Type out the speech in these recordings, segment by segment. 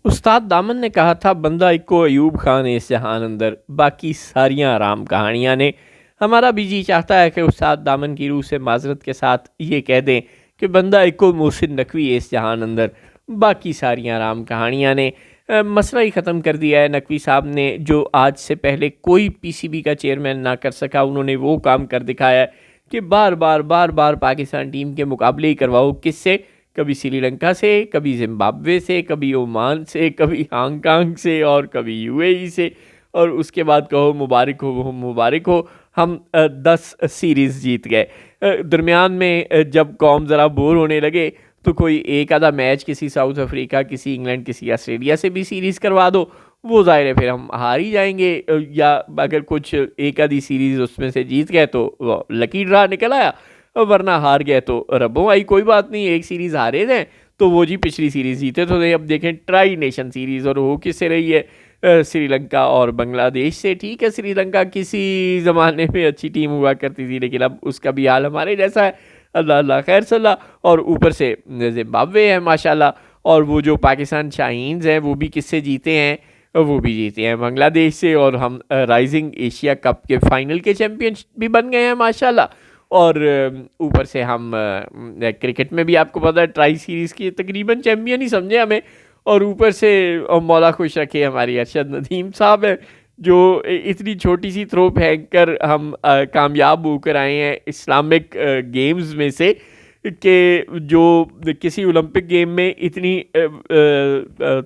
उस्ताद दामन ने कहा था बंदा इक्को अयूब खान इस जहान अंदर, बाकी सारियां आराम कहानियां ने। हमारा भी जी चाहता है कि उस्ताद दामन की रूह से माजरत के साथ ये कह दें कि बंदा इक्को मोहसिन नकवी इस जहान अंदर, बाकी सारियां आराम कहानियां ने। मसला ही ख़त्म कर दिया है नकवी साहब ने, जो आज से पहले कोई पीसीबी का चेयरमैन ना कर सका। उन्होंने वो काम कर दिखाया है कि बार बार बार बार पाकिस्तान टीम के मुकाबले ही करवाओ। किससे? कभी श्रीलंका से, कभी जिम्बाब्वे से, कभी ओमान से, कभी हांगकांग से और कभी यूएई से। और उसके बाद कहो मुबारक हो मुबारक हो, हम 10 सीरीज़ जीत गए। दरमियान में जब कौम ज़रा बोर होने लगे तो कोई एक आधा मैच किसी साउथ अफ्रीका, किसी इंग्लैंड, किसी ऑस्ट्रेलिया से भी सीरीज़ करवा दो, वो ज़ाहिर है फिर हम हार ही जाएंगे। या अगर कुछ एक आधी सीरीज़ उसमें से जीत गए तो लकी ड्रा निकल आया, वरना हार गए तो रब्बों आई, कोई बात नहीं, एक सीरीज़ हारे थे तो वो जी पिछली सीरीज़ जीते तो थे। अब देखें ट्राई नेशन सीरीज़, और वो किससे रही है? श्रीलंका और बांग्लादेश से। ठीक है, श्रीलंका किसी ज़माने में अच्छी टीम हुआ करती थी, लेकिन अब उसका भी हाल हमारे जैसा है। अल्लाह अल्लाह खैर सल्ला। और ऊपर से जिम्बाब्वे है माशाल्लाह, और वो जो पाकिस्तान शाहीन्स हैं वो भी किससे जीते हैं? वो भी जीते हैं बांग्लादेश से। और हम राइजिंग एशिया कप के फाइनल के चैम्पियन भी बन गए हैं माशाल्लाह। और ऊपर से हम क्रिकेट में भी आपको पता है ट्राई सीरीज़ की तकरीबन चैम्पियन ही समझे हमें। और ऊपर से मौला खुश रखे हमारी अरशद नदीम साहब है, जो इतनी छोटी सी थ्रो फेंक कर हम कामयाब होकर आए हैं इस्लामिक गेम्स में से, कि जो किसी ओलंपिक गेम में इतनी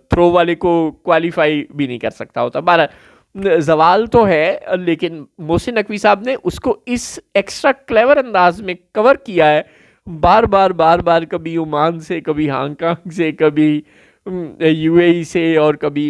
थ्रो वाले को क्वालिफाई भी नहीं कर सकता होता। बारह जवाल तो है, लेकिन मोहसिन नकवी साहब ने उसको इस एक्स्ट्रा क्लेवर अंदाज में कवर किया है। बार बार बार बार, कभी ओमान से, कभी हांगकांग से, कभी यूएई से, और कभी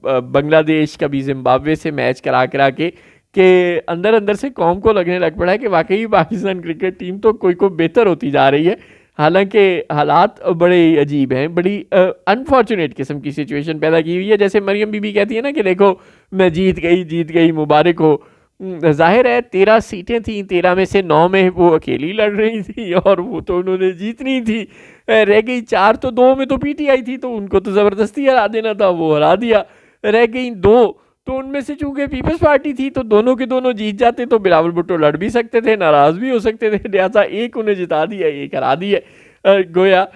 बांग्लादेश, कभी जिम्बाब्वे से मैच करा करा के अंदर अंदर से कौम को लगने लग पड़ा है कि वाकई पाकिस्तान क्रिकेट टीम तो कोई को बेहतर होती जा रही है। हालांकि हालात बड़े अजीब हैं, बड़ी अनफॉर्चुनेट किस्म की सिचुएशन पैदा की हुई है। जैसे मरियम बीबी कहती है ना कि देखो मैं जीत गई मुबारक हो। जाहिर है 13 सीटें थी, 13 में से 9 में वो अकेली लड़ रही थी और वो तो उन्होंने जीतनी थी। रह गई 4, तो 2 में तो पीटीआई थी तो उनको तो ज़बरदस्ती हरा देना था, वो हरा दिया। रह गई 2, तो उनमें से चूंकि पीपल्स पार्टी थी तो दोनों के दोनों जीत जाते तो बिलावल भुट्टो लड़ भी सकते थे, नाराज़ भी हो सकते थे। लिहाजा एक उन्हें जिता दिया, एक हरा दिया। गोया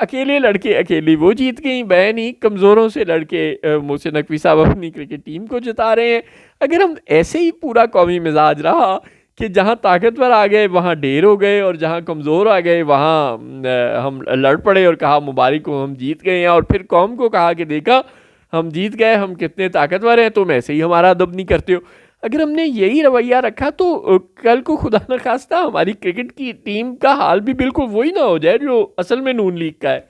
अकेले लड़के अकेली वो जीत गई। बैन ही कमज़ोरों से लड़के मोहसिन नकवी साहब अपनी क्रिकेट टीम को जिता रहे हैं। अगर हम ऐसे ही पूरा कौमी मिजाज रहा कि जहाँ ताकतवर आ गए वहाँ ढेर हो गए, और जहाँ कमज़ोर आ गए वहाँ हम लड़ पड़े और कहा मुबारक हो हम जीत गए हैं, और फिर कौम को कहा कि देखा हम जीत गए, हम कितने ताकतवर हैं, तुम ऐसे ही हमारा अदब नहीं करते हो। अगर हमने यही रवैया रखा तो कल को खुदा न खास्ता हमारी क्रिकेट की टीम का हाल भी बिल्कुल वही ना हो जाए जो असल में नून लीग का है।